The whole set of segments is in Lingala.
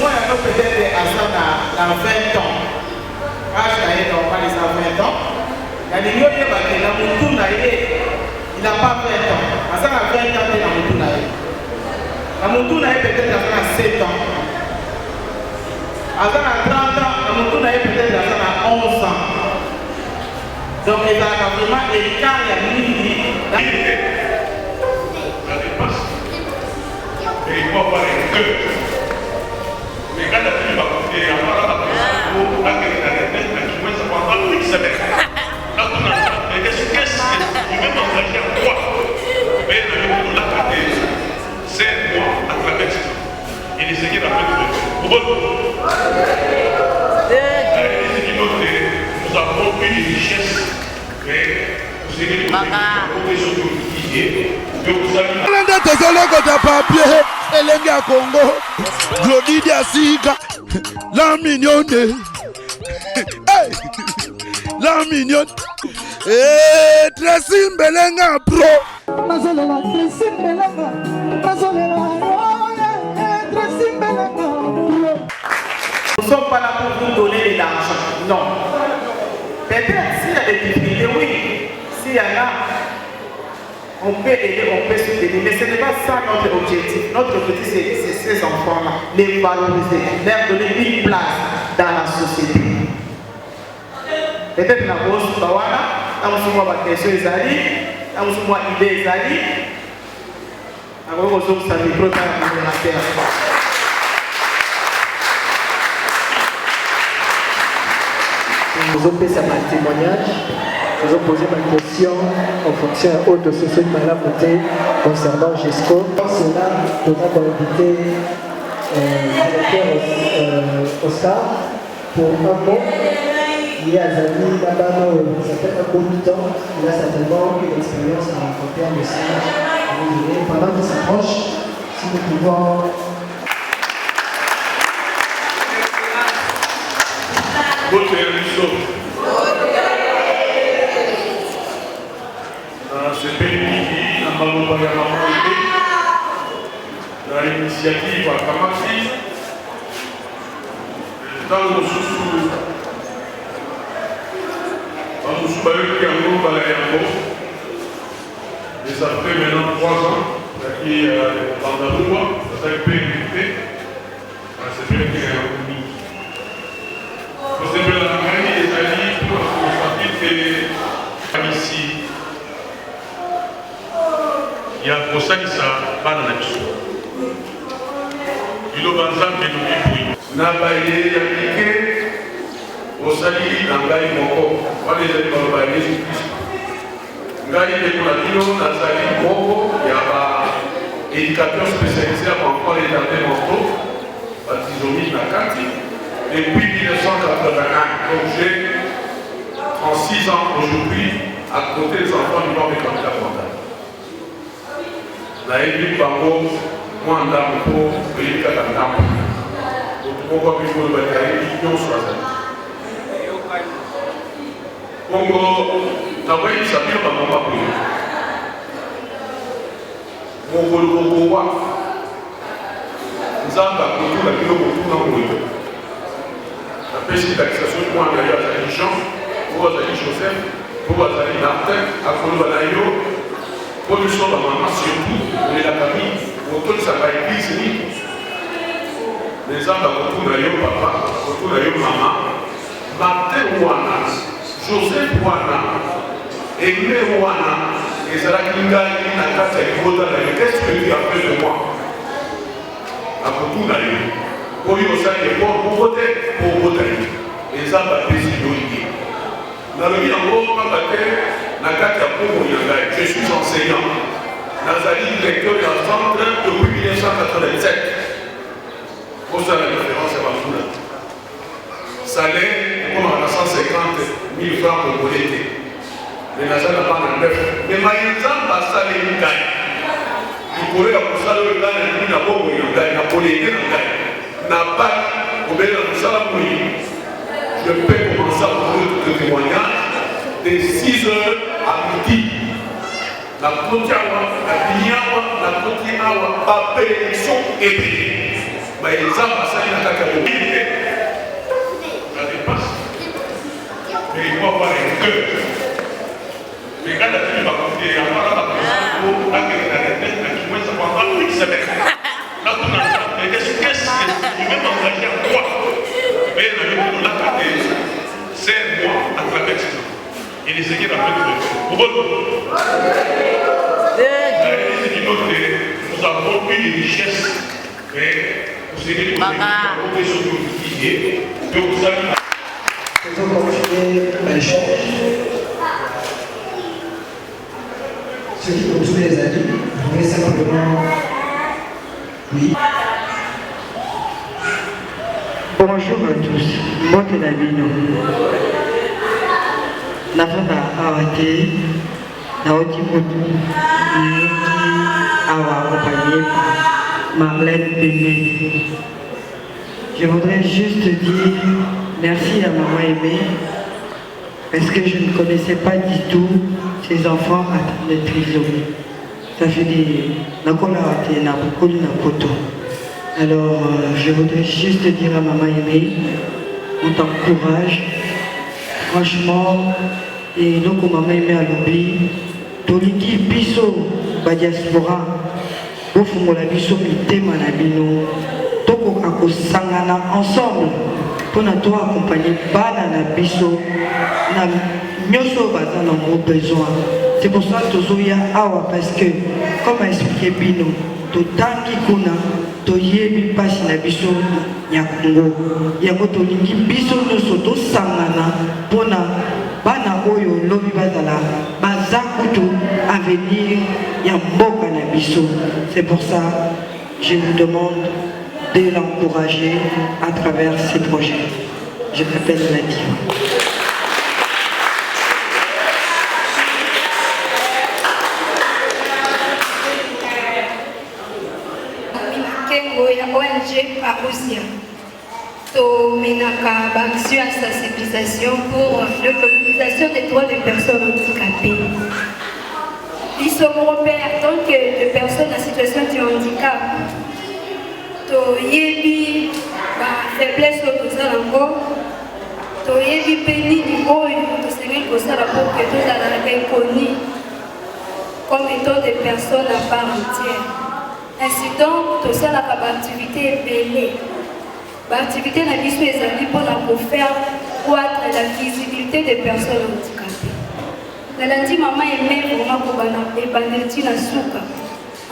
Moi, peut-être à ça dans 20 ans. Quand je suis normal, il a 20 ans. Il a dit, il n'a pas 20 ans. À ça, il a 20 ans, il a la Moutouna est peut-être à 7 ans. À ça, à 30 ans, la Moutouna est peut-être à 11 ans. Donc, il y a vraiment écart, il y a mini. Ça dépasse. Et il faut avoir les deux. Mais quand la fille va compter, il y a pas la personne pour laquelle il a les têtes, mais tu vois, ça va pas plus semaine. Là, on a mais qu'est-ce que tu veux m'engager à quoi? Mais le l'a traité, c'est moi à travers ça. Il est segué la fête de nous avons eu des richesses, mais vous savez que Elenga Congo, Glody Diasika, la mignonne, la mignonne, Tracy Belenga Pro. Mazolela Tracy Belenga, Mazolela Tracy Belenga Pro. Nous ne sommes pas là pour vous donner de l'argent, non. Peut-être s'il y a des difficultés, oui. S'il y en a, on peut aider, on peut soutenir, mais ce n'est pas ça notre objectif. Notre objectif, c'est ces enfants-là, les valoriser, leur donner une place dans la société. Peut-être que la bosse, dans la question des alliés, dans l'idée des alliés, dans le réseau, ça ne peut pas la terre. Nous avons fait ça par témoignage. Nous avons posé ma question en fonction haute de ce de Madame Mouté concernant GESCO. C'est là que nous avons invité le directeur Oscar pour un mot. Il y a Zani là-bas, ça fait un bon temps. Il a certainement une expérience à raconter un message à vous donner. Pendant qu'il s'approche, si nous pouvons. Ce pays a dans l'initiative à Kamaki, dans le sous et ça fait maintenant 3 ans qui est dans la loi, ça a été invité. C'est bien qu'il y a un ami. C'est bien la famille des alliés pour constater que ici, il y a pour ça que ça va dans la vie. Il y a un exemple de nous. Nabaye, Yannick, Osali, Nangaï, Moko, on les a dit dans le Jésus-Christ. Ngai de Kolatino, Nazali, Moko, il y a un éducateur spécialisé à enfants et mentaux, baptisé Nakati, depuis 1981. Donc j'ai 36 ans aujourd'hui à côté des enfants du nord des candidats frontales. La Église Bango, moi en dame pour l'éducation à Ndampo. Donc pourquoi il faut le batailler, l'union soit ça. Congo, Nawaï Sabir Bamama Pouye. Mon Gologowa, Nzamba Koto, la Kilo Koto Nangoyo. La pêche d'accession pour un gaillard à Jean, pour Azali Joseph, pour Azali Martin, à Kolobanayo, pour le son de maman surtout, pour la famille, pour tout ça va église. Les hommes à Koto Nayo papa, Koto Nayo maman, Martin Ouana. Joseph Wana, Aimé Wana, et Zara Kinga, qu'est-ce que tu as fait de moi? À beaucoup d'ailleurs. Pour y aussi, pour voter, pour voter. Et ça va décider. Dans le bien, je suis enseignant. Nazali, directeur d'un centre depuis 1987. Pour ça, la référence à Bafoula. Salaire, comme on a 150 000 francs pour voter. Mais Nazali n'a pas de 9. Mais Maïzan va saler une gagne. Il pourrait avoir salé le gagne, il n'a pas de gagne, il n'a pas de gagne. N'a pas de gagne. Je peux commencer à vous donner le témoignage de 6 heures à midi. La Kotiawa, la Bignawa, la Kotiawa, pas d'élection et mais les hommes, ça, il y a qu'à mobilité. Ça dépasse. Mais il faut avoir un cœur. Mais quand tu vas compter, il y a pas la personne pour laquelle il a des têtes, mais tu vois, ça va pas une semaine. Là, tu n'as pas de qu'est-ce que tu veux m'engager à quoi? Mais le là, c'est moi à travers ça. Et les Seigneurs a fait tout. Nous avons eu des richesses, mais vous savez que nous avons des choses que vous avez. Nous allons continuer à l'échange. Ce qui pour tous les amis, je voulais simplement. Oui. Bonjour à tous. Bonne Nabino. Nafana Awate, Naoti Motu, Niki Awa accompagné par Marlène Béné. Je voudrais juste dire merci à maman aimée parce que je ne connaissais pas du tout ces enfants atteints de trisomie. Ça fait des Nakolawate, Napokoli, Napoto. Alors, je voudrais juste dire à maman aimée, on t'encourage. Franchement, et nous, comme maman aimée à l'oubli, Toliki Biso, Badiaspora, Bofumola Biso, Mitema Nabino, Toko Kako Sangana ensemble, pour nous accompagner Bana Nabiso, Nyoso Bazana nos besoins. C'est pour ça que Tozoya Awa, parce que, comme a expliqué Bino, Totangi Kuna, Toyebi Pasi Nabiso, Nyakongo, Yango Tolingi Biso Noso, Tosangana, Pona, Bana Oyo, Lobi Bazala, Bazakutu, Avenir, Yamboka Nabiso. C'est pour ça que je vous demande de l'encourager à travers ces projets. Je m'appelle Nadia. ONG Parousia. Tomenaka action à sensibilisation pour l'autonomisation des droits des personnes handicapées. Ils sont repères tant que de personnes en situation de handicap. Toyebi faiblesse au encore. Toyebi béni du mot de Seigneur pour que nous allons reconnus comme étant des personnes à part entière. Ainsi donc, tout ça, l'activité est belle. L'activité n'a pas été pour faire croître la visibilité des personnes handicapées. La lundi, maman aimait vraiment pour les na souka.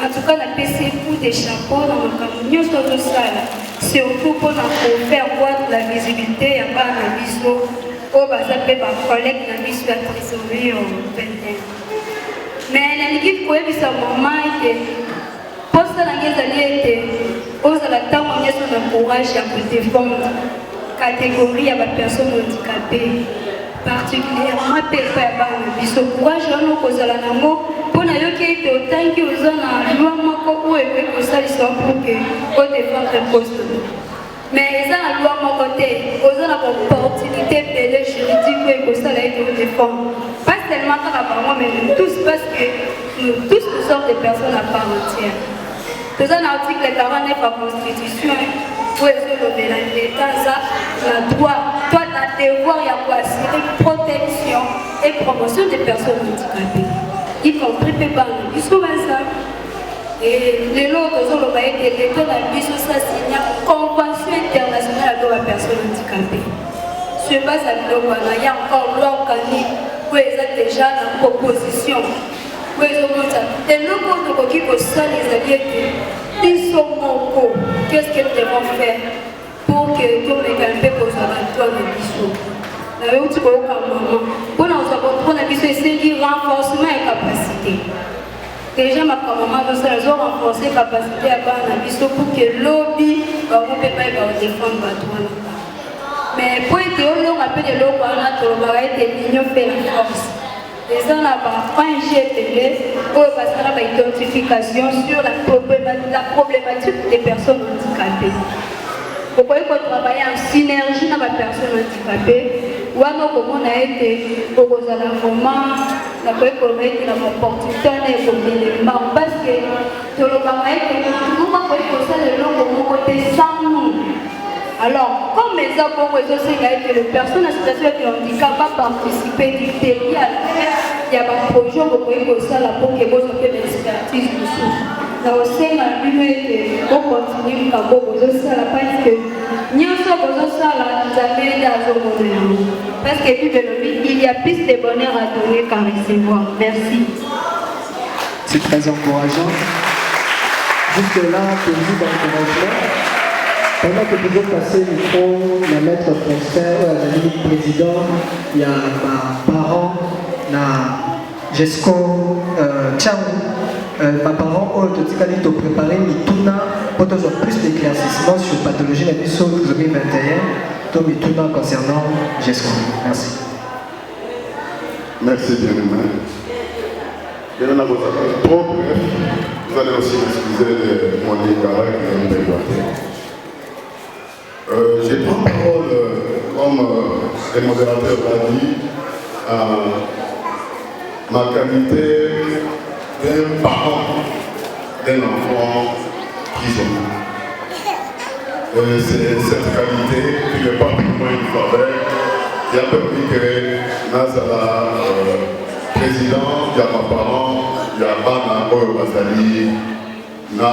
En tout cas, la PC pour des chapeaux dans le camion sur le sol. Surtout pour faire croître la visibilité à part la biseau. Au bazar, par collègue, la biseau à trésorerie au 21. Mais l'équipe pour sa maman était. Poste la été aux la courage à défendre catégorie à la personne handicapée, particulièrement ce courage pour autant que aux loi pour défendre le poste. Mais ils ont la loi mon côté, ils ont l'opportunité de juridique pour ça de défendre. Pas seulement par moi, mais nous tous, parce que nous tous nous sommes des personnes à part entière. Dans un article 49 de la Constitution, où l'État a droit, toi, tu as devoir pour assurer protection et promotion des personnes handicapées. Y compris par le biso ça. Et les lots que nous avons été l'État a biso ça signé une convention internationale de la personne handicapée. Sur base à l'eau, il y a encore loi organique où ils ont déjà la proposition. Et nous, quand on dit que ça, les alliés, ils sont mon qu'est-ce qu'ils devront faire pour que tout le monde puisse avoir le biseau. Nous avons dit pour nous avons un biseau, c'est un renforcement et capacité. Déjà, ma maman, nous avons renforcé la capacité à avoir un biseau pour que l'objet va défendre la toile. Mais pour être heureux, on appelle de l'eau, on a l'union fait la force. Les gens là-bas, quand j'ai télé, on va faire une identification sur la problématique des personnes handicapées. Vous pouvez travailler en synergie dans la personne handicapée. Ou alors, comment on a été au vraiment, la opportunité pour l'élément. Parce que tout le monde peut côté sans nous. Alors, comme les enfants, que les personnes en situation de handicap vont participer du pays à la fête, il y a un projet pour que vous ayez des expertises dessus. Dans le sein de l'humain, on continue à faire parce que nous parce que il y a plus de bonheur à donner qu'à recevoir. Merci. C'est très encourageant. Jusque là, petit encouragement. Pendant que vous êtes passé le micro, la maître Français, la limite président, il y a ma parent, la Jesco Tchao. Ma parent, tout a préparé Mituna pour avoir plus d'éclaircissement sur la pathologie de l'année 2021, donc Mituna concernant Jesco. Merci. Merci bien-aimé. Bien, on a trop bref. Vous allez aussi m'excuser de mon écart qui est un peu j'ai pris parole, comme le modérateur l'a dit, ma qualité d'un parent d'un enfant prisonnier. C'est cette qualité qui n'est pas pour moi une faveur, qui a permis que Nazala, président, il y a ma parent, il y a Bana Oyo Bazali, na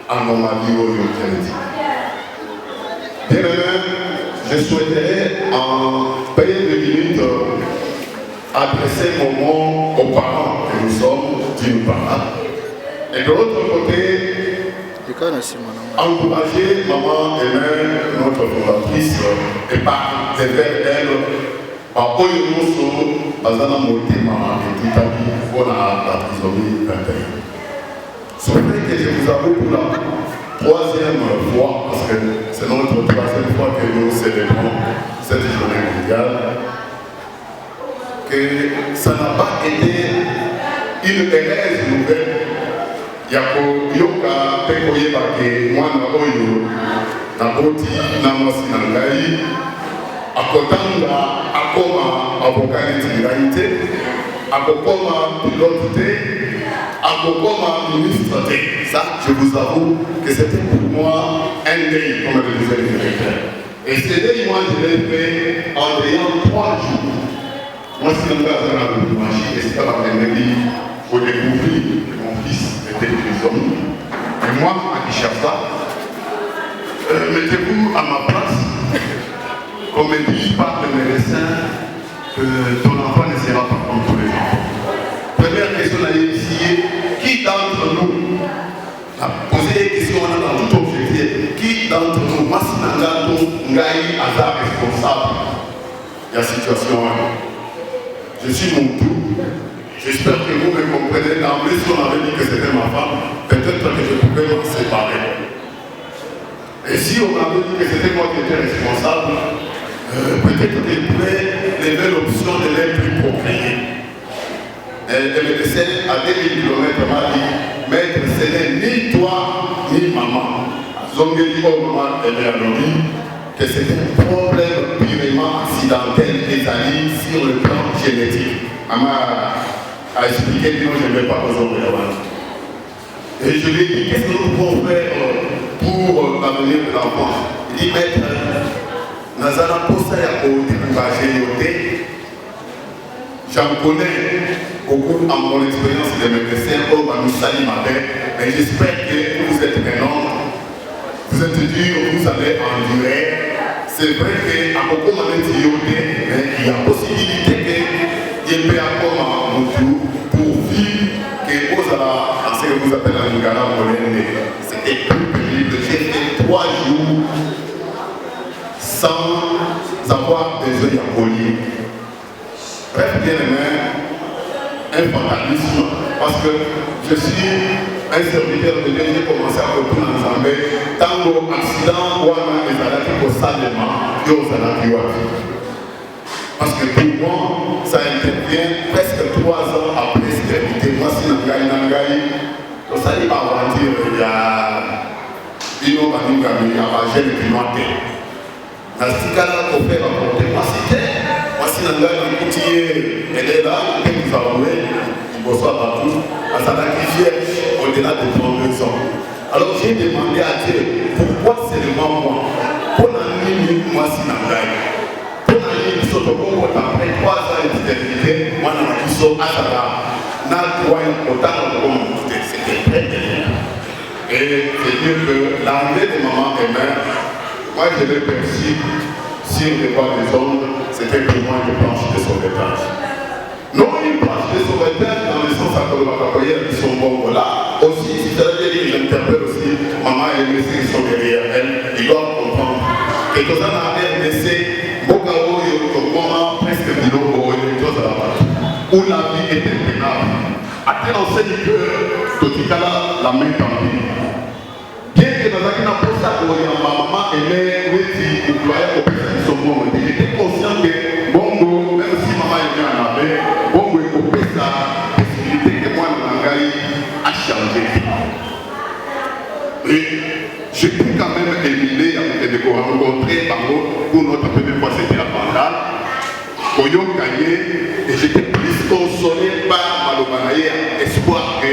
anomalie Oyo Kennedy. Bien aimé, je souhaiterais en payer 2 minutes adresser mon mot aux parents que nous sommes d'une part. Et de l'autre côté, encourager maman et mère, notre fondatrice, et par des vers d'elle, par Oyomoso, Bazana Motima, et tout à l'heure, pour la trisomie 21. Sauf que je vous avoue pour la 3e fois, parce que c'est notre 3e fois que nous célébrons cette journée mondiale, que ça n'a pas été une heureuse nouvelle. Yako yoka pekoye bake mwana oyo na boti na mwasi na ngai akotanga akoma avocat d'intégrité akokoma pilote te akokoma ministre te. Ça, je vous avoue que c'était pour moi un deuil, comme le disait le directeur. Et ce deuil, moi, je l'ai fait en ayant 3 jours. Moi, si on va faire un peu de magie, et c'est pas la même vie, pour découvrir que mon fils était prisonnier. Et moi, à Kinshasa, mettez-vous à ma place, comme me dit par le médecin, que ton enfant ne sera pas comme tous les enfants. Première question à initier, qui d'entre nous a posé des questions dans tout objectif, qui d'entre nous, Massinangato, Ngaï, Azar, responsable de la situation? Je suis mon tour. J'espère que vous me comprenez. En plus, on avait dit que c'était ma femme, peut-être que je pouvais me séparer. Et si on avait dit que c'était moi qui étais responsable, peut-être que je pouvais lever l'option de l'être plus procréé. Le médecin à 2000 km m'a dit, maître, ce n'est ni toi ni maman. Zongeli Obama et Bernoulli, que c'est un problème purement accidentel et allié sur le plan génétique. Ama a expliqué que je ne vais pas besoin de. Et je lui ai dit, qu'est-ce que nous pouvons faire pour l'avenir de l'enfant? Il dit, maître, Nazara Posa Yako découragé. J'en connais beaucoup en mon expérience de médecin, au Manoussali Mabé, mais j'espère que vous êtes un homme, vous êtes dur, vous allez endurer. C'est vrai qu'à beaucoup de moments, mais il y a possibilité que il peut encore en tout pour vivre que vous allez, ce que vous appelez en Ngala Molende. C'était plus pénible. J'ai fait 3 jours sans avoir besoin d'abolier. Bref, bien aimé, un fatalisme, parce que je suis un serviteur de Dieu, j'ai commencé à retourner en Zambie, tant qu'au accident, ou à les alaki au salement, et aux alaki waki. Parce que pour moi, ça intervient presque 3 ans après stérilité. Moi, si Nangaï, au sali aventure, il ils n'ont pas dit qu'à gêne qui n'ont été. Dans ce cas-là, on peut rapporter moi si Nanga elle est là, elle nous a roué, il reçoit partout, à sa vierge au-delà de 32 ans. Alors j'ai demandé à Dieu, pourquoi seulement moi? Pour l'année, moi si Nanga. Pour l'année, il s'est après 3 ans d'éternité, moi je suis à Asara. N'a droit autant comme c'était très bien. Et c'est dire que l'arrivée de maman et mère, moi je l'ai perçu sur les voies des ondes, c'était pour moi une planche de sauvetage. Non une planche de sauvetage dans le sens à que le Bakakoyer qui sont bons là. Aussi, si je l'ai dit, j'interpelle aussi maman et les messieurs qui sont derrière elle, ils doivent comprendre. Et tout ça dans la RDC, Bokao, Yokoma, presque Biloko, où la vie est impénable. À tel enseigne que Totikala la main tendue. Bien que dans un poste à ma maman aimait oui, ou croyait aux personnes qui sont mortes, j'étais conscient que Bongo, même si maman aimait en avait, Bongo est coupé sa possibilité que moi, Nangaï a changé. Et j'étais quand même émilé de rencontrer Bango pour notre première fois, c'était à Bandal. Koyo Kanye, et j'étais plus consolé par Malobanaye, espoir que,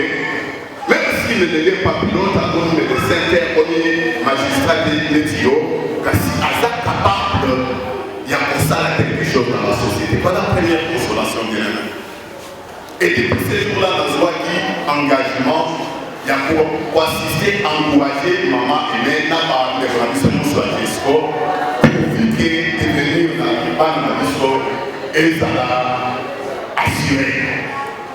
même s'il ne devient pas pilote, à cause de médecin, magistrat de Netio, car si Azak capable, il y a pour ça quelque chose dans la société. Pas la première consolation de l'année. Et depuis ces jours-là, dans ce engagement, il y a pour assister, encourager maman et mère, n'a pas de la mission sur la GESCO, pour vivre et venir dans le ban de la mission. Et ça l'a assuré.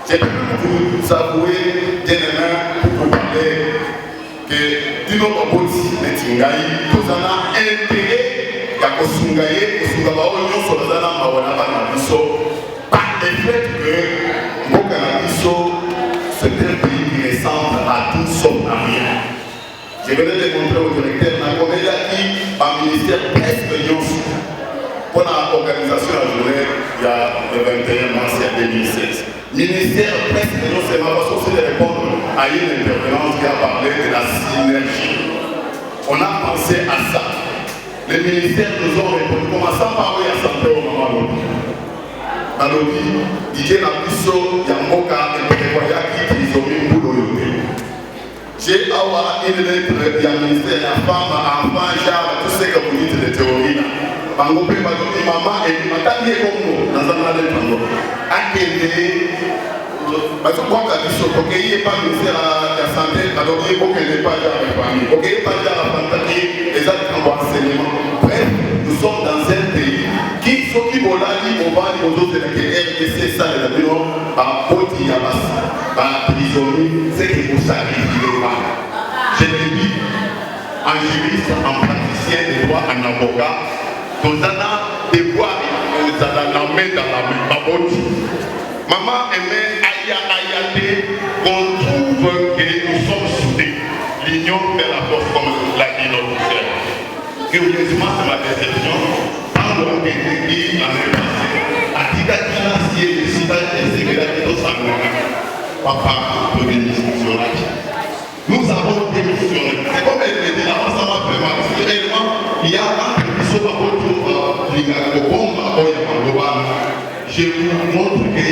J'ai pu vous avouer, bien aimé, pour vous parler que Dino Baboti et Tingaï, nous en avons intérêt à Kosungaï, Kosungabao, nous sommes dans la Mawanabiso, par le fait que Mokanabiso, c'est un pays qui ressemble à tout sauf à rien. Je venais de montrer au directeur Nagomélia qui, par ministère presque Yosu, pour l'organisation de la journée, il y a le 21 mars 2016. Ministère presque non seulement parce qu'on de répondre à une intervenance qui a parlé de la synergie. On a pensé à ça. Les ministères nous ont répondu, commençant par la santé au moment Malobi, Didier Nabiso, Yamboka et Pérévoyaki qui ont mis pour l'Oyoté. J'ai avoir une lettre du ministère de la femme, enfant, genre, tout ce que vous dites de théorie. Bango pe badoki maman et matani ekongo nazana le tango akende bazo kwa kabiso tokeye pa ministère ya santé badoki bokende pa ya famille okeye pa ya la fantaki les autres enseignements. Bref, nous sommes dans un pays qui sont qui volali au bas aux autres de la RDC ça de la bureau par poti ya bas par prisonnier c'est que vous sacrifiez pas. Je l'ai dit en juriste, en praticien de droit, en avocat. Nous allons devoir nous allons la main dans la main. Maman aimait Ayate qu'on trouve que nous sommes soudés. L'union fait la force comme l'a dit notre frère. Curieusement, c'est ma déception. Quand on a été dit l'année passée, à Tigatina, si elle décide de se regarder dans sa main, papa peut démissionner. Nous avons démissionné. C'est comme elle me dit, là, ça m'a fait mal. Réellement, il y a un je vous montre que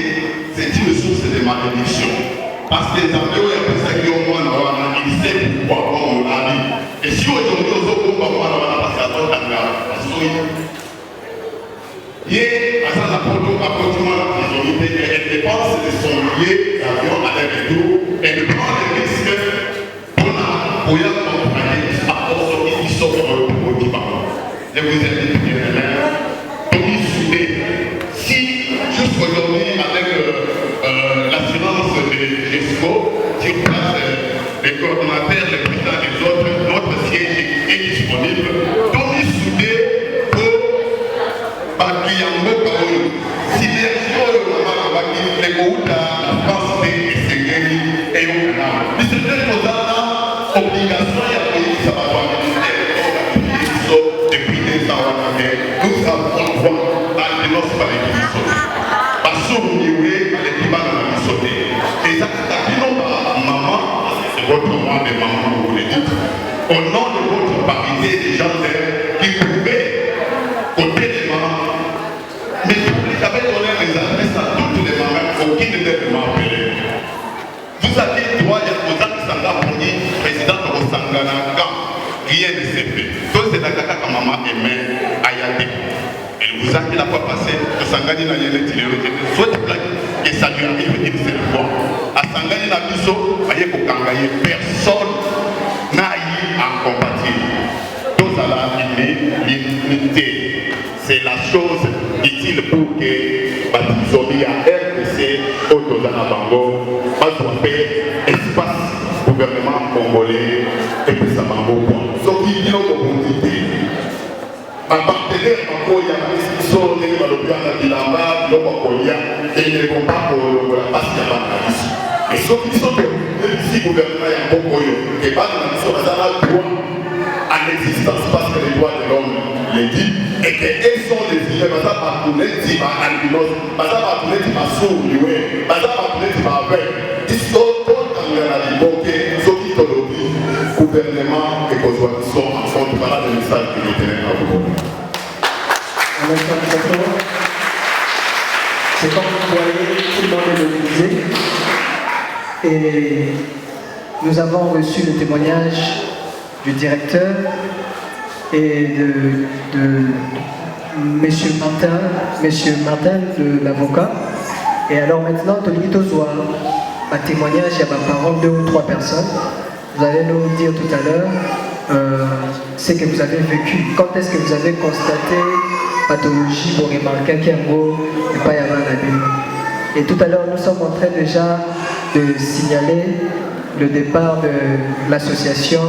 c'est une source de malédiction. Parce que les Anglais ont appelé ça qui au moins il sait pourquoi on l'a dit. Et si aujourd'hui on se combat, on va passer à ton tanga. Hier, à la photo, à continuer la prisonnier, elle dépense de son billet d'avion à l'aéroport et elle prend le risque pour la compagnie à cause de qui sort pour le Liban. Je vous ai dit que si jusqu'aujourd'hui avec l'assurance de GESCO, sur place les coordonnateurs, les présidents des autres, notre siège est disponible, Tony Soudé pour Bakiyambo Kaoyo. Synergie au Baki, les Kouta, la France et Séguéli et au Ghana. Mais c'est une obligation à payer ça va voir depuis des ans, nous avons droit à nos paradis. Parce que nous sommes les débats dans la sauté. Et ça, maman, c'est votre nom de maman, vous le dites. au nom de votre parité des gens qui pouvaient côté des membres, mais j'avais donné les adresses à toutes les mamans, aucune ne m'a appelé. Vous avez droit à Kozak Sanga Poni, président de Rosangana, rien ne s'est fait. Donc c'est la kaka que maman aimait Ayate. Et vous avez la fois passée, Sangani n'a rien tiré. Soit que ça lui arrive une seule fois. À Sangani n'a biso, voyez qu'au Kangaye, personne n'a eu à combattre. Tous à la l'unité. C'est la chose utile pour que Batizoli à RDC, Otozana Bango, espace gouvernement congolais et que ça m'a beaucoup. Ce qui vient de l'unité. Un partenaire encore il y a des discussions de l'Opiana Bilamba, l'Opakolia, et il ne vont pas pour la passe de la ici. Et ceux qui sont ici, gouvernement et un bon et pas dans la mission, droit à l'existence parce que les droits de l'homme les dit, et qu'elles sont désignées, parce que par tout les dit, par albinos, parce que par tout les dit, par sourd, parce que par tout les dit, par avec, ils sont contre la liberté, ceux qui sont le gouvernement et qu'on soit en contre par le message qui nous tenait à vous. C'est comme vous voyez, tout le monde est mobilisé. Et nous avons reçu le témoignage du directeur et de M. Martin, l'avocat. Et alors maintenant, Tolito Zoa, un témoignage, il y a ma parole, 2 ou 3 personnes. Vous allez nous dire tout à l'heure ce que vous avez vécu. Quand est-ce que vous avez constaté pathologie pour remarquer qu'il y a un mot et pas y avoir la Bible. Et tout à l'heure, nous sommes en train déjà de signaler le départ de l'association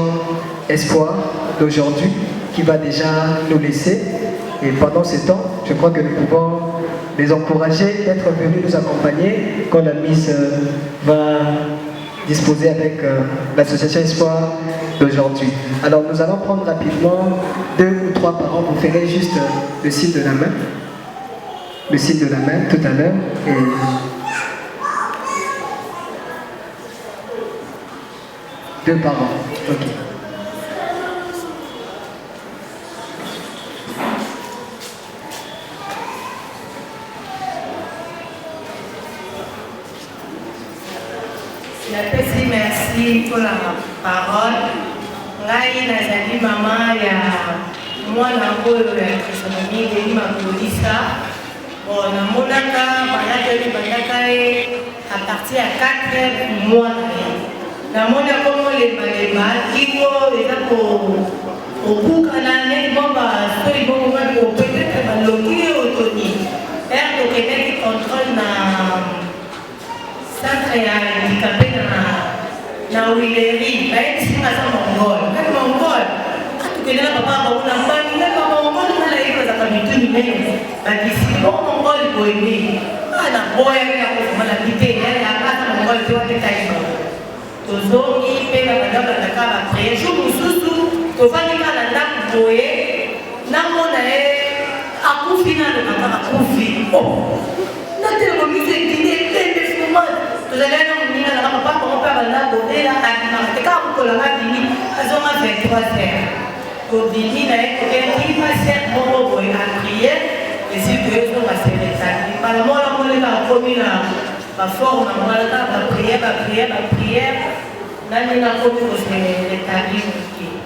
Espoir d'aujourd'hui qui va déjà nous laisser. Et pendant ce temps, je crois que nous pouvons les encourager d'être venus nous accompagner quand la Miss va disposer avec l'association Espoir d'aujourd'hui. Alors nous allons prendre rapidement 2 ou 3 parents. Vous ferez juste le signe de la main. Le signe de la main tout à l'heure. Et deux parents. Ok. Napesi merci pour la parole. Ngai nazali mama ya mwana oyo ya Kristonomie Deni Makolisa. Bon, namonaka bandaki bandaka ye à partir ya 4 mois na ye. Namona komo lembalema iko eza kokukana neti bomba soi bongo ngati peut-être baloki otoni. Ere tokendaki contrôle na centre ya handicapé na Wileri, bayebisinga aza mongol. Kati mongol, atukendela papa bakuna mbani, kati mongol nala yiko azaka mituni mene. Bakisi, bongo mongol boyebe. Ana boya ya kufumana bite, ya akasa mongol tewa teka iso. Tozongi, pega badaka daka bapreye. Jou mususu, tofandika na ndaku boye, namona akufi na lokaka akufi. Oh, natele komise kine, tende fumane. Vous allez nous dire à la papa comment faire la donner la animation. Quand vous collez dini, elles ont 23 heures. Pour dini, là, il faut faire mon boy à prière. Et si vous voulez, on va se rétablir. Par le moment, on a commis la forme, on a la prière, la prière, la prière. Là, on a commis pour se rétablir.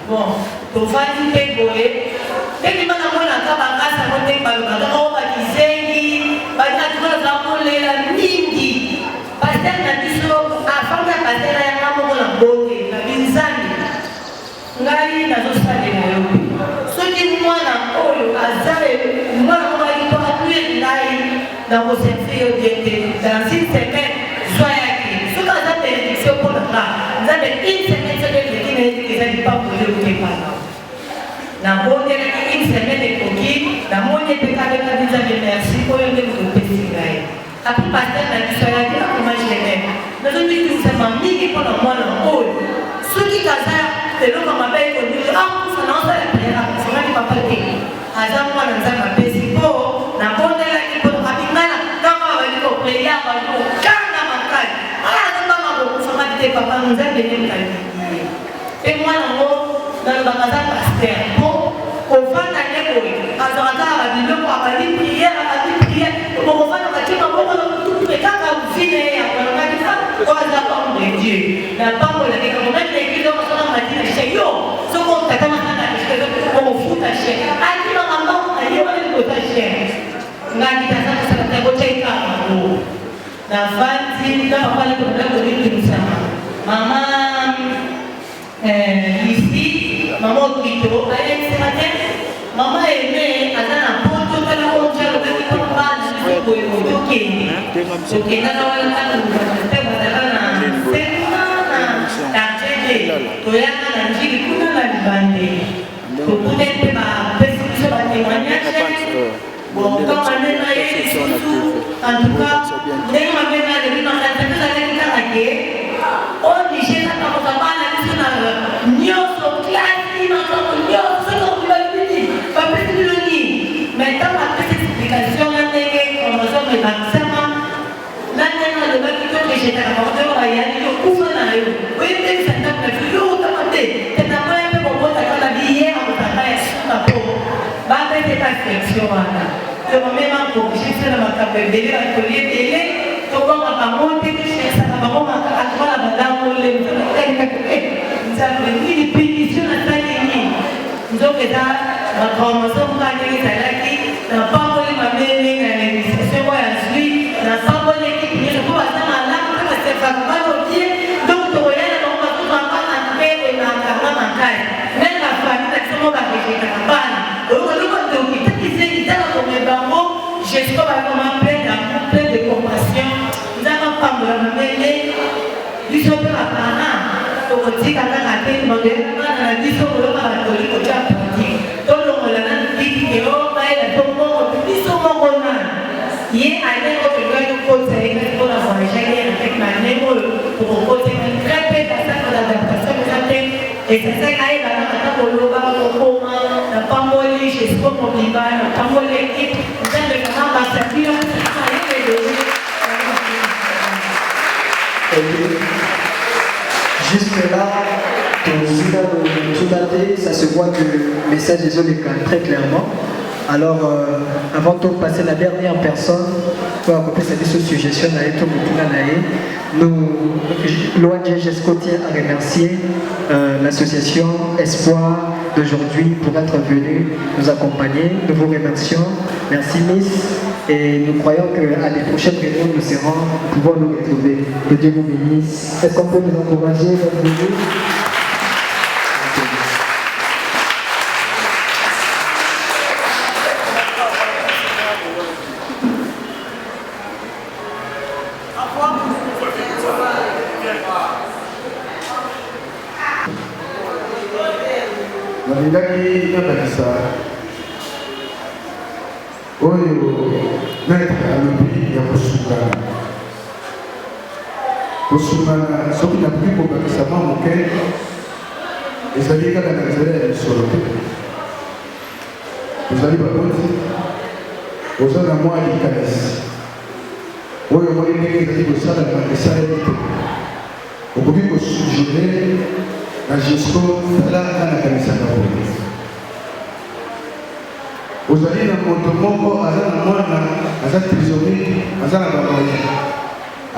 Bon, pour faire une paix boy. Dès que maintenant on a grâce à mon temps, on va dire, on va dire, la mingi. Pasteur na biso avant na pasteur ya ngamo na bote na binzani ngai na zosalela yo soki mwana oyo azale mwana mwa iko atuye ngai na kosenfe yo diete dans une semaine soit yake soki aza bénédiction pour le cas nzambe une semaine soki ezeki na ezeki ezali pa kole okepa na bondelaki une semaine ekoki namoni epekabeka nzambe merci oyo nde kopesi ngai. Après pasteur na biso ya dia comment je l'aime. Nous avons dit que ça m'a mis pour le mois haut. Ceux qui casent de l'eau comme avec au niveau ah ça non ça la prière ça m'a dit papa dit azam moi dans ma pesi po na bonde la qui pour rapidement kama wali ko prière ba ko kanga makai ah ça m'a ko ça m'a dit papa nous a donné le et moi bandoko abandi prière okomofana batie maboko ekaka vile ya kolakisa oaza pambo de Dieu na pambo elakeka momene na ekili okosona matina che yo soko otatana kaka okofuta che akimaka mbako ayebana likota che ngakitaza kosala tango tyaikaka na fandi na papale konakonikimisa mama ici maman Okito elle ce matin maman aimée azana poto kana onja lokaki papa ko ok na wala kana te badala na sema na tete to yana na njili kuna na libande to kuna pe ba pesi so ba témoignage bon comme manena yesu en tout cas ndenge mabena le bima kata kala kaka ke on dit na kwa sababu na nyoso klasi na kwa nyoso kwa kubadili papeti loni maintenant la petite explication là ndenge chromosome maxima na neno le baki to que j'étais à bord de la yani yo kufa na yo oui mais ça t'a pas vu yo tamate tena kwa pe bobo ta kala biye a kutaka ya suma po ba pete ta section wana yo même pour juste na makabele la collier télé to kwa pamoja kisha na mama akatwala badamu le nzambe punition na tani ni nzoketa makromosomu kanye kitalaki na pambole mamene na négociation ya zui na pambole kipinyesha kwa sana alama kama sefa bado die donc to yana na mtu ambaye anapenda na kama makali nenda famille na somo ba keshika kabana uko ndio kitatize kitala kwa mbango j'espère pas comment plein de compassion nzama pambole mamene biso kwa pana tokotika kaka te mangena na biso koloka batoliko tya politique tolongola na ndiki keo baela tombongo biso moko na ye aleko tolwaki kota eka mpona voyagaki avec manemo tokokota très peu basako d'adaptation eza te esasaka ayebaka ata koloba kokoma na pamboli jesco mobimba na pamboli ekipe nzambe kama basakio ayebeloi. Jusque-là, ça se voit que le message est très clairement. Alors, avant de passer la dernière personne, pour accompagner cette suggestion, l'ONG GESCO tient à remercier l'association Espoir d'aujourd'hui pour être venu nous accompagner. Nous vous remercions. Merci Miss. Et nous croyons qu'à des prochaines réunions, nous pouvons nous retrouver. Que Dieu vous bénisse. Est-ce qu'on peut nous encourager, notre venue? nalingaki nakanisa oyo maître alobi ya kosungana soki nakoki kobakisa mwa moke ezali kaka na nzela ya lisolo te ozali baboti oza na mwa likanisi oyo moni ndenge ezali kosalama esalemi te okoki kosugere na GESCO tala anakanisaka boye ozali na moto moko aza na mwana aza trisomie aza na bamoye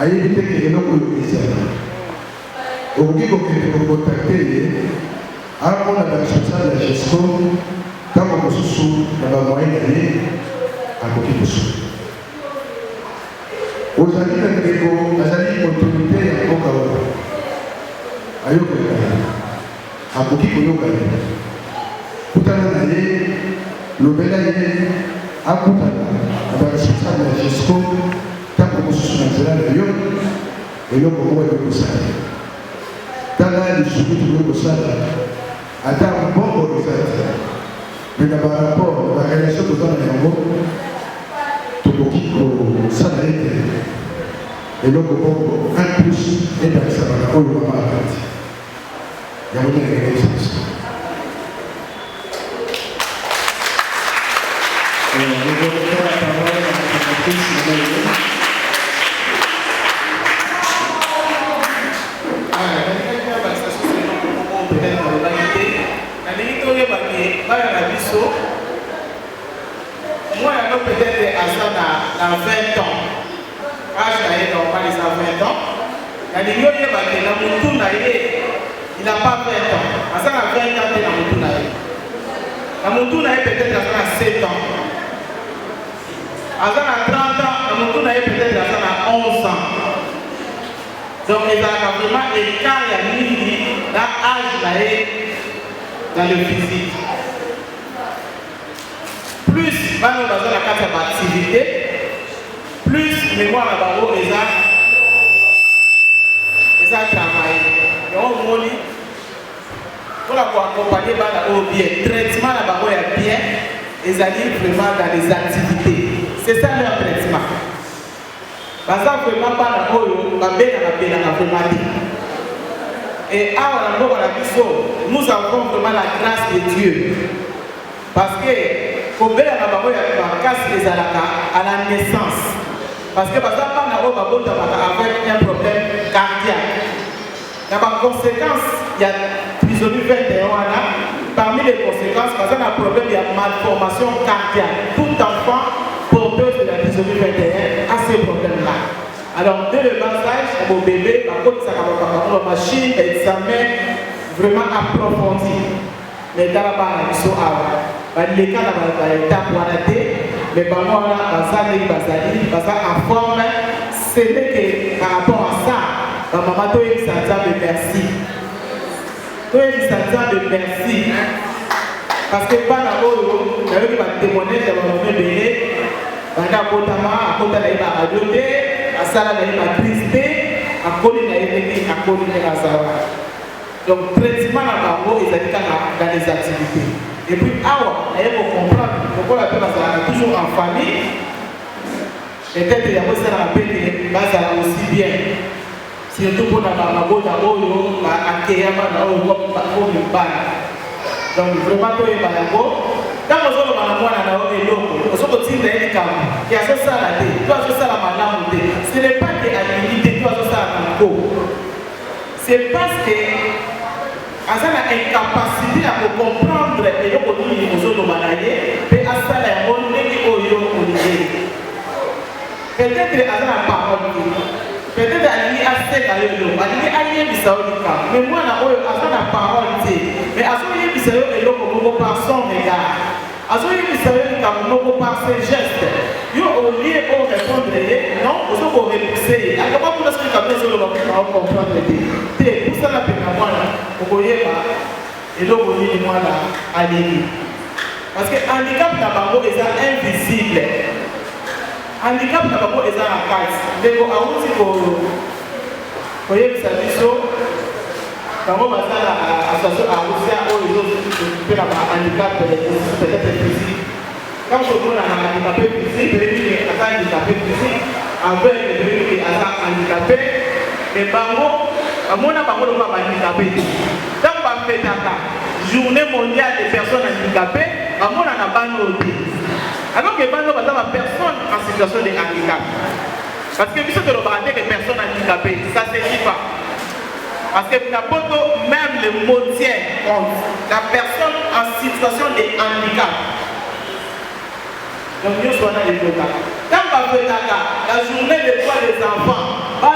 ayebi teke eloko oyo ezala okoki kokende kokontakte ye amona baresponsable ya GESCO ntango mosusu na bamoye na ye akoki kosuka ozali na ndeko azali autorité ya mboka oyo ayokelaka akoki koyoka ye kutana na ye lobela ye akutana na baresponsable ya GESCO ntango mosusu na nzela na yo eloko moko ekokosala tala lisuki tokoki kosala ata mbongo eza te me na barapport na barelation toza na yango tokoki kosala ete eloko moko un plus ebakisaka na oyo mama akati yango ndenge ngengisa biso nalingi toyebaki bana na biso à 20 ans. Âge normal, il a 20 ans. Il n'a pas 20 ans. À ça, il a 20 ans, il a peut-être à 7 ans. À ça, 30 ans, peut-être à 11 ans. Donc, il y a vraiment écart, il y a l'âge dans le physique. Plus, on a la carte d'activité, plus mémoire à barreau, ils ont travaillé. Et on dit, pour accompagner au bien, traitement à barreau est bien, ils arrivent vraiment dans les activités. C'est ça leur traitement. Parce que vraiment pas la vraiment. Et nous avons vraiment la grâce de Dieu. Parce que à la naissance. Parce que avec un problème cardiaque. Dans la conséquence, il y a trisomie 21 parmi les conséquences, parce qu'il y a un problème, il y a malformation cardiaque. Tout enfant porteur de la trisomie 21 a ce problème-là. Alors, dès le bas âge, mon bébé, par contre, ça va avoir une machine, examen vraiment approfondi. Mais dans la barre, ils sont à les cas dans l'étape où on a été, mais par moi, on a en forme, c'est que par rapport à ça, ma maman, toi, il s'attend de merci. Toi, il s'attend de merci. Parce que par rapport au témoigner de mon bébé, on a potama, à côté de la radio, à ça, la tristesse, à côté de la salle. Donc, traitement à barreau, ils habitent dans les activités. Et puis, il faut comprendre pourquoi la personne est toujours en famille. Peut-être qu'il y a aussi la paix qui est aussi bien. Surtout pour la barreau, à Kéyama, donc, vraiment, il y a quand on a ce n'est pas que l'humilité, c'est parce que à ça la incapacité à comprendre et à peut-être à la parole, peut-être à assez mais moi la parole, mais à ce par son regard. Par ses gestes, au lieu de répondre, non, vous avez repoussé. Comment vous est-ce que vous comprendre? C'est pour ça que vous voyez pas, et donc vous voyez moi là, aller. Parce que handicap d'abord est invisible. Handicap d'abord est la case. Mais vous voyez que ça dit ça. Quand on va à l'association à Russia, on les autres handicap peut-être physique. Quand on a un handicapé physique, il y a un handicapé physique, avec un handicapé, mais bango, on a bango le handicapé. Quand on fait la journée mondiale des personnes handicapées, on a un bango. Alors que bango, on a personne en situation de handicap. Parce que si on a des personnes handicapées, ça ne suffit pas. Parce que même le mot tient compte la personne en situation de handicap. Donc nous sommes dans les quotas. Quand on fait la journée des droits des enfants, on a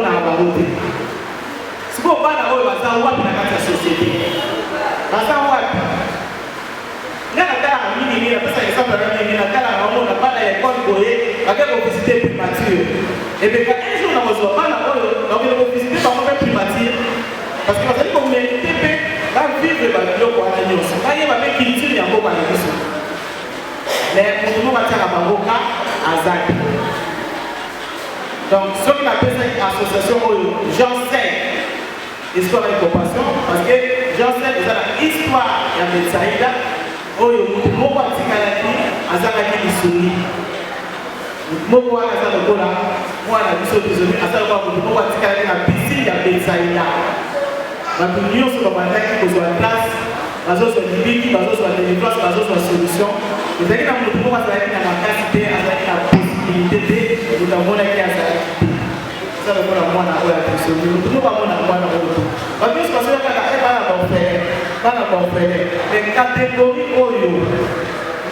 abandonné. Si vous avez la société, et bien, un jour, on va visiter par exemple primature. Parce que vous allez vous méritez la vie de la vie pour la nuit. Quand il y a une culture, il y a beaucoup de choses. Mais nous allons faire la Maroca à Zach. Donc, ce qu'on appelle cette association, j'enseigne histoire et compassion. Parce que j'enseigne l'histoire de la Saïda. Nous allons faire la Zach. Moko wana za lokola mwana biso tozoni asala kwa kutuko watikala na piscine ya Betsaida. Bato nyonso babandaki kozwa place, bazozwa libiki, bazozwa délivrance, bazozwa solution. Ezali na moto moko azalaki na makasi te, azalaki na possibilité te, otamonaki azalaki te. Eza lokola mwana oyo ya tozoni, moto moko amona mwana oyo. Bato nyonso bazoyaka na bana bafele, mais catégorie oyo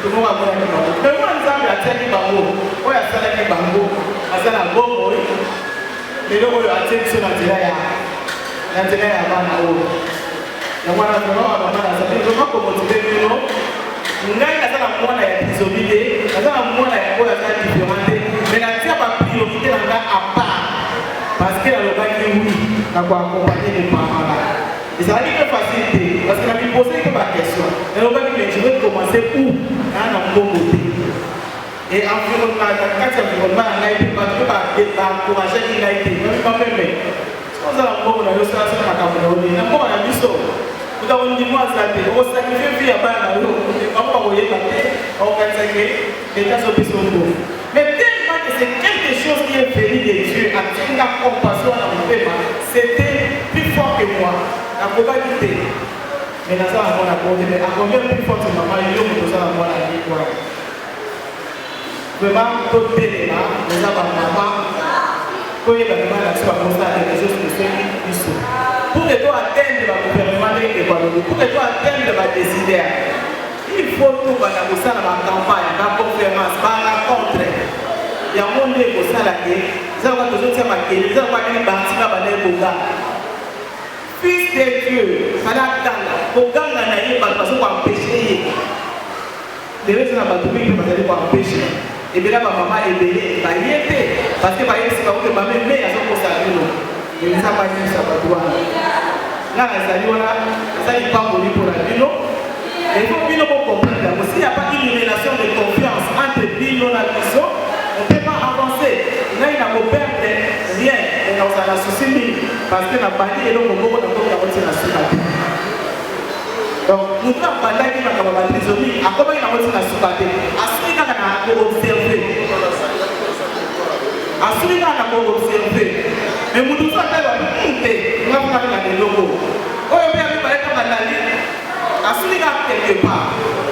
tout le monde a monnaie bango. Mais moi, nous avons la tête bango. On a ça avec bango. On a ça la bombe. Mais là, on a tête sur la télé. La télé a pas de haut. Donc, on a vraiment ça. Je ne sais pas comment tu fais, non? Ngai na sana mwana ya priorité, na sana mwana ya kwa sana différente, mais na tia ba priorité na nga à part parce que la lobaki oui na kwa accompagner les parents là. Et ça va être facile parce que la vie poser que ma question. La lobaki mais je vais commencer où dans un bon côté. Et environnement quand environnement na été parce que ba encourager qui na été, même pas même. Sans la bon na yo ça ça na kamona na kwa na biso. Nous avons dit moi ça on sacrifie vie à bas on va voyer on va sacrifier l'état sur le mais tellement que c'est quelque chose qui est venu de Dieu à la compassion à mon père c'était plus fort que moi la probabilité mais dans ça on a compté mais à combien plus fort que maman il y a pour ça moi la vie quoi vraiment tout téléma nous avons maman quand il va demander à ce qu'on constate quelque chose que c'est ici pour que tu atteignes le gouvernement pour que tu atteignes le décider, il faut tout dans la campagne, la conférence, la rencontre. Il y a un monde qui est là, ils ont toujours marqué, ils ont marqué une partie là, Fils de Dieu, ça n'a pas pour gagner parce qu'on va empêcher. Les raisons à battre, parce qu'on va empêcher. Et bien là, ma maman est belle, elle y était, parce que par exemple, c'est pas que ma mère est à son poste. Il ne s'est pas dit ça pour toi. Là, ça n'est pas pour la Bino. Et il faut Bino pour comprendre. S'il n'y a pas une relation de confiance entre Bino et la maison, on ne peut pas avancer. Là, il n'a pas perdre rien. Et dans la souci, parce que la bandit est là pour beaucoup de la souci. Donc, nous devons pas dire qu'il y a une trésorerie. À comment il y a une souci à ce qu'il y a observé. À ce qu'il y a observé. Mais nous devons faire nous avons des logos. Oh, il y a à ce niveau quelque part.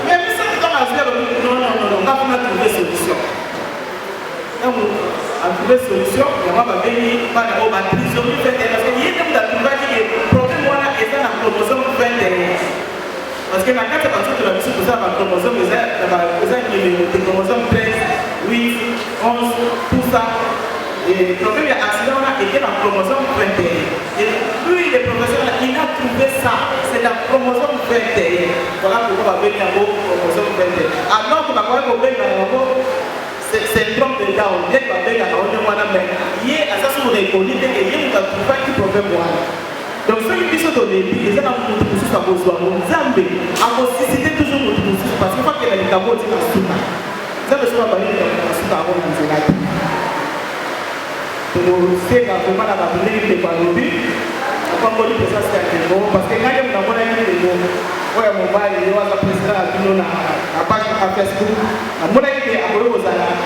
Mais ça, non, on va trouver solution. Donc, à trouver solution, il y a pas venir par la trésorerie parce qu'il y a des problèmes et ça la chromosome 21. Parce que la carte de la mission pour ça, la chromosome, les chromosomes 13, 8, 11, tout ça. Et le problème de l'accident était dans le chromosome 21. Et lui, le professeur, il a trouvé ça. C'est la chromosome 21. Voilà pourquoi on va venir au chromosome 21. Alors que ma collègue va venir c'est syndrome de Down. Dès qu'on va venir à il y a ça sur les connus et il y a un problème. Donc, ceux qui sont au début, ils ont un peu de choses à besoin. Zambé, à possibilité toujours de choses. Parce qu'il faut qu'il y ait des tabous qui sont là. Ça veut dire que c'est un peu de c'est vraiment la bataille de Balobi. On va dire que ça c'est un bon parce que quand on a un bon, ouais mon bail, il y a un président à page Facebook. On a dit à Bolo Zala,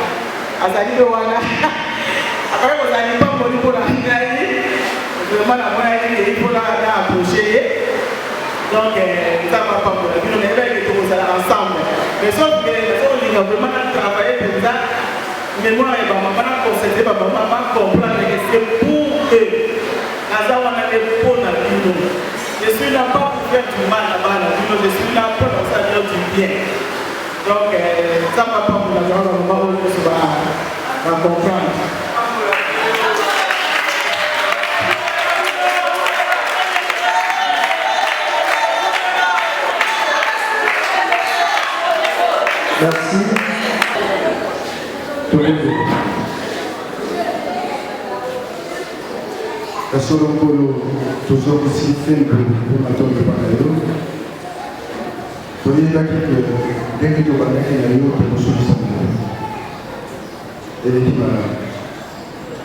à Zali de Wala, après vous allez pas mourir pour la Hingari. Vraiment la bonne idée, il faut la approcher. Donc ça va pas pour la vie, on est bien que vous allez ensemble. Mais sauf que on a vraiment travaillé pour ça. Mais moi, je ne vais pas concéder, je ne vais pas comprendre que c'est pour eux. Nazawa n'a pas pour la vie. Je suis là pas pour faire du mal à la vie, je suis là pour faire du bien. Donc, ça ne va pas pour la vie, on va comprendre. Merci. Solo polo toujours aussi fait que vous m'attendez par ailleurs. Voyez là que dès que tu vas mettre la ligne pour solution. Et les gens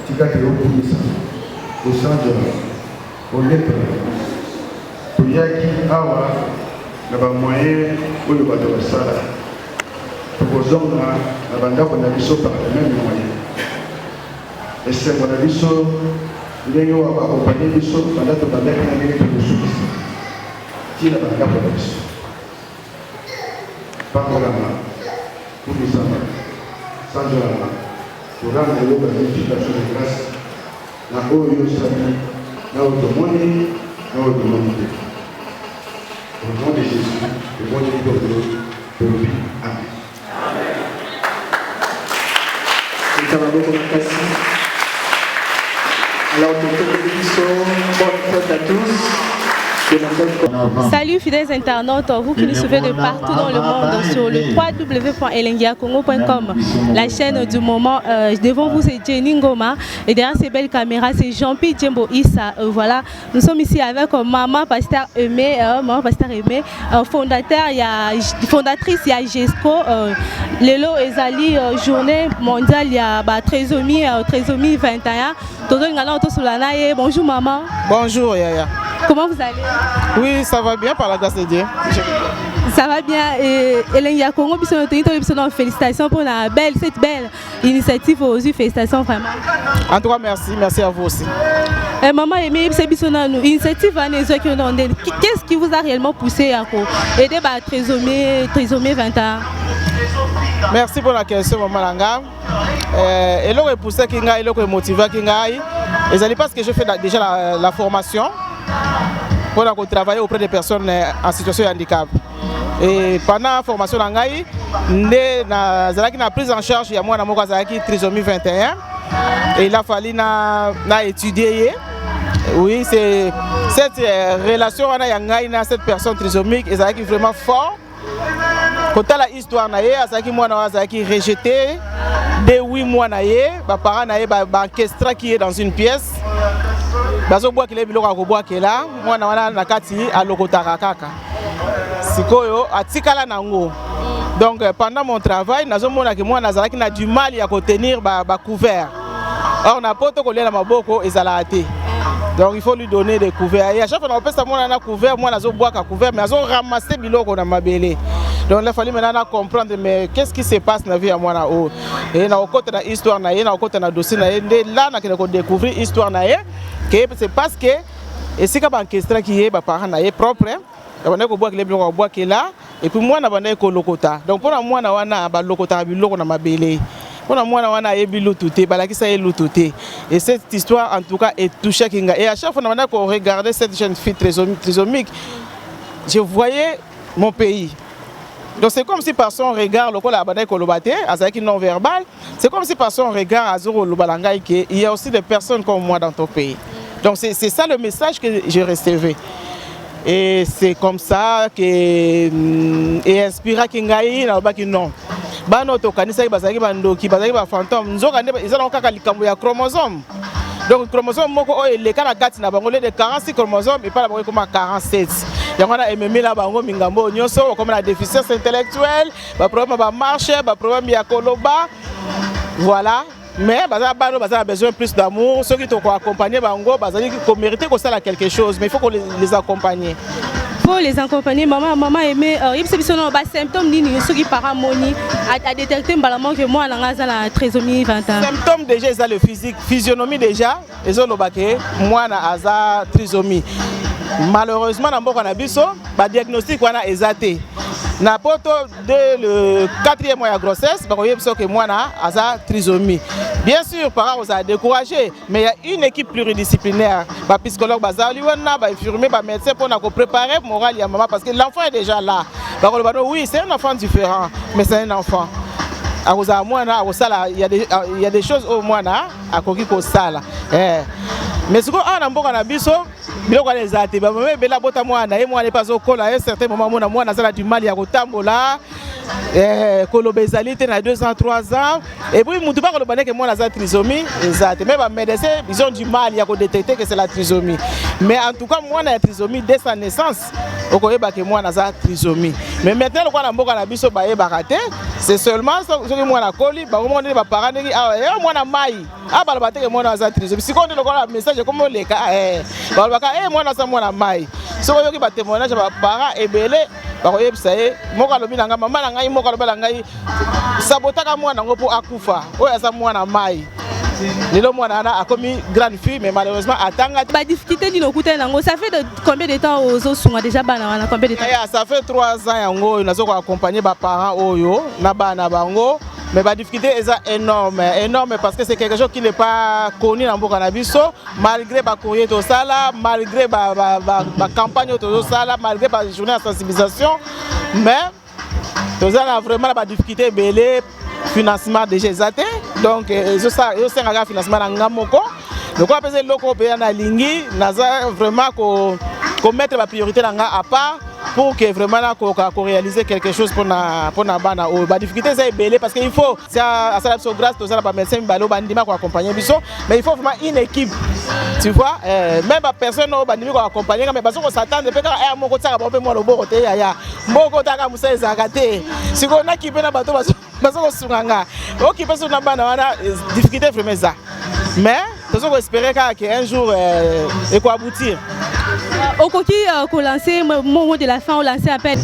tu vas te retrouver ça. Au centre, au lettre, pour y aller awa, il y a moyen pour le bateau de ça. Pour vos hommes là, la bande on a vu ça par les mêmes moyens. Et c'est mon avis sur ndenge oyo akompanye biso banda tobandaki na ndenge tokosukisa ntina banda mpona biso pambolama kumisama sanzolama kolanda eloko ya multiplication de grâce na oyo osali na oyo tomoni na oyo tomoni te au nom de Jésus le bon Dieu tolobi amen. Alors, bonne fête à tous. Salut fidèles internautes, vous qui nous suivez de partout dans le monde sur le www.elengiacongo.com, la chaîne du moment. Devant vous c'est Jenny Ngoma et derrière ces belles caméras c'est Jean-Pierre Djembo Issa. Voilà, nous sommes ici avec Maman Pasteur Aimé, fondatrice il y a GESCO. Lelo Ezali journée mondiale il y a trisomie 21. Bonjour maman. Bonjour Yaya. Comment vous allez? Oui, ça va bien par la grâce de Dieu. Ça va bien. Et Elengia Congo, félicitations pour cette belle initiative aujourd'hui. Félicitations vraiment. En tout cas, merci à vous aussi. Maman Aimé, initiative qu'est-ce qui vous a réellement poussé à aider la trisomie 21? Merci pour la question, maman Langa. Et là, poussé Kinga, et là, motivé Kinga. Et c'est parce que je fais déjà la formation pour travailler auprès des personnes en situation de handicap. Et pendant la formation, j'ai prise en charge de moi trisomie 21. Et il a fallu étudier. Oui, c'est cette relation avec cette personne trisomique est vraiment fort. Quand la histoire est rejeté, dès 8 mois, les parents orchestre qui est dans une pièce. Donc pendant mon travail, j'ai du mal à tenir le couvert. Or, on a pas de coller ma boko et donc il faut lui donner des couverts. Et à chaque fois qu'on a un couvert, moi je bois un couvert, mais ils ont ramassé biloko dans ma belé. Donc il a fallu maintenant comprendre mais qu'est-ce qui se passe dans la vie à moi là-haut. Et dans le côté de l'histoire, dans le côté de dossier, là on a découvert l'histoire c'est parce que et c'est comme un orchestre qui est parents propre. On a boire les biloko bois qui là et puis moi on a lokota. Donc pour moi on a lokota biloko dans ma belé. Et cette histoire en tout cas est touchée. Et à chaque fois qu'on regardait cette jeune fille trisomique, je voyais mon pays. Donc c'est comme si par son regard, non verbal, c'est comme si par son regard, il y a aussi des personnes comme moi dans ton pays. Donc c'est ça le message que j'ai recevais. Et c'est comme ça que et inspira Kingai non. Bano to kanisa bazaki bandoki bazaki ba fantôme nzoka nde ezala kaka likambo ya chromosome. Donc chromosome moko o eleka na kati na bango le de 46 chromosomes et pas la bango comme 47. Yango na ememi la bango mingambo nyonso comme la déficience intellectuelle, ba problème ba marche, ba problème ya koloba. Voilà. Mais bazala bano bazala besoin plus d'amour, ceux qui t'ont accompagné bango bazali ko mériter ko sala quelque chose, mais il faut qu'on les accompagne. Pour les accompagner, maman Aimé, il y a des symptômes qui paramoni à détecter que moi la trisomie 21. Symptômes déjà ils ont le physique, physionomie déjà, ils ont le moi na trisomie. Malheureusement dans beaucoup nabiso, ba diagnostic wana ezaté. Na poto dès le 4e mois de grossesse, ba koyebso que moi na trisomie. Bien sûr, parents vous a découragé, mais il y a une équipe pluridisciplinaire, ba psychologue, ba zaliwana, ba infirmier, ba médecin pour préparer moral ya maman parce que l'enfant est déjà là. Ba oui, c'est un enfant différent, mais c'est un enfant. Il y a des choses au moins à koki ko sala. Mais ce qu'on a en boka na biso, biloko les até ba même bela bota mwana et moi n'est pas au col à un certain moment moi na sala du mal ya kotambola kolobezalité na 2 ans 3 ans et puis mutu pas kolobane que moi na trisomie exact mais ba médecin ils ont du mal ya ko détecter que c'est la trisomie mais en tout cas moi na trisomie dès sa naissance okoyeba que moi na trisomie mais maintenant quoi na mboka na biso ba yeba raté c'est seulement ce que moi na koli ba mo ndé ba parents ndé ah moi na mai ah ba bateke moi na trisomie si quand le message comme les cas ba ba moi na sa moi na mai so yoki ba témoignage ba parents ebele ba koyebisa moka lobi na maman na ngai moka lobi na ngai sabotaka mwana ngo po akufa oyo asa mwana mai lelo mwana na akomi grande fille mais malheureusement atanga ba difficulté dino kuta nango ça fait de combien de temps aux sunga déjà bana wana combien de temps ça fait 3 ans yango nazo ko accompagner ba parents oyo na bana bango mais la difficulté est énorme parce que c'est quelque chose qui n'est pas connu dans le biso malgré la courrier tout ça là, malgré la campagne tout ça là, malgré la journée de sensibilisation, mais tout ça a vraiment la difficulté belé financement déjà exaté donc ezosengaka financement na nga moko lokola mpenza eloko mpe nalingi naza vraiment komettre bapriorité na nga à part pour que vraiment nakoka réaliser quelque chose pour na bana oyo badifficulté eza ebele parce que il faut asala biso grâce tozala bamédecin mibale oyo bandima koaccompagne biso mais il faut vraiment une équipe tu vois même bapersone oyo bandimi koaccompagne nga mais bazo kosatande mpe kaka aya moko tiaka bango mpe mwa loboko te yaya mboko otaka mosala ezalaka te sikoyo nakipe na bato bazo kosunga nga okipe so na bana wana difficulté vraiment eza mais tozo koespérer kaka ke un jour ekoaboutir. Okoki lancer mot de la fin ou lancer appel.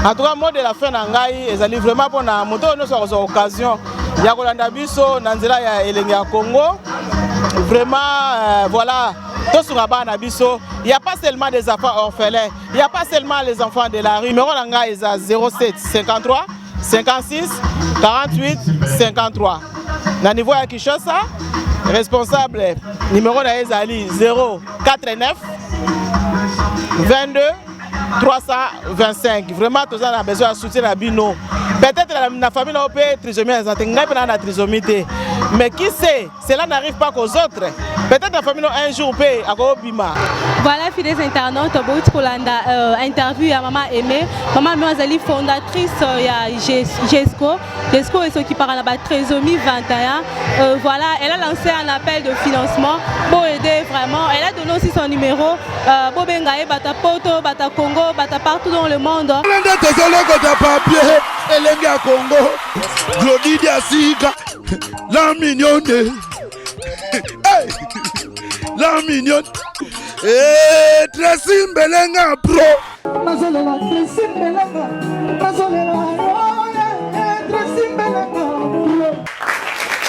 En tout cas mot de la fin na ngai ezali vraiment pona moto nyonso akozwa occasion ya kolanda biso na nzela ya elenge ya Congo vraiment voilà tosunga bana biso il y a pas seulement des enfants orphelins il y a pas seulement les enfants de la rue numéro na ngai eza 07 53 56 48 53 na niveau ya Kinshasa responsable numéro na ezali 049 22 325. Vraiment, tous on a besoin de soutien à Bino. Peut-être la famille n'a pas trisomie, n'a trisomie. Mais qui sait, cela n'arrive pas qu'aux autres. Peut-être la famille un jour paye à Bima. Voilà, fidèles internautes, pour interview à Maman Aimée. Maman Aimée est fondatrice de GESCO. GESCO est ce qui parle de la trisomie 21. Voilà, elle a lancé un appel de financement pour aider vraiment. Elle a donné aussi son numéro. Bobengaye, Bata Poto, Bata Congo, Bata partout dans le monde. Congo, Glodidia Sika, la mignonne, la mignonne, et Tracy Mbelenga Pro.